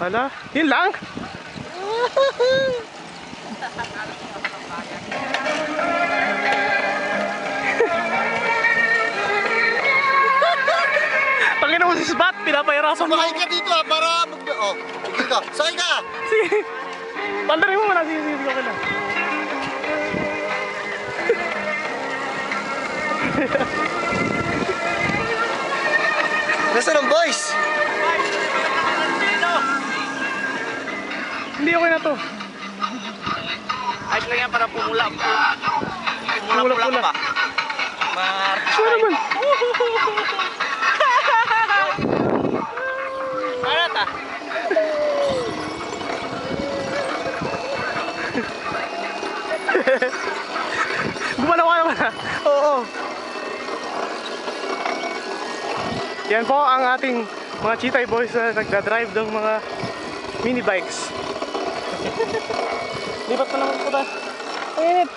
Hala, yun lang? Panginoon mo si Sbat, pinapahirapan mo. Sumakay ka dito para oh, sige ka. Sakay ka! Sige. Pandarin mo muna, sige, okay lang. Nasaan ang boys? Hindi, okay na to. Ayos lang yan para pumula. Pumula-pula ka ba? Sure naman. Ano ta? Gumalaw ka naman ha. Oo. Yan po ang ating mga Chitay boys na nagdadrive ng mga mini bikes. Lipat pa naman po tayo. Init.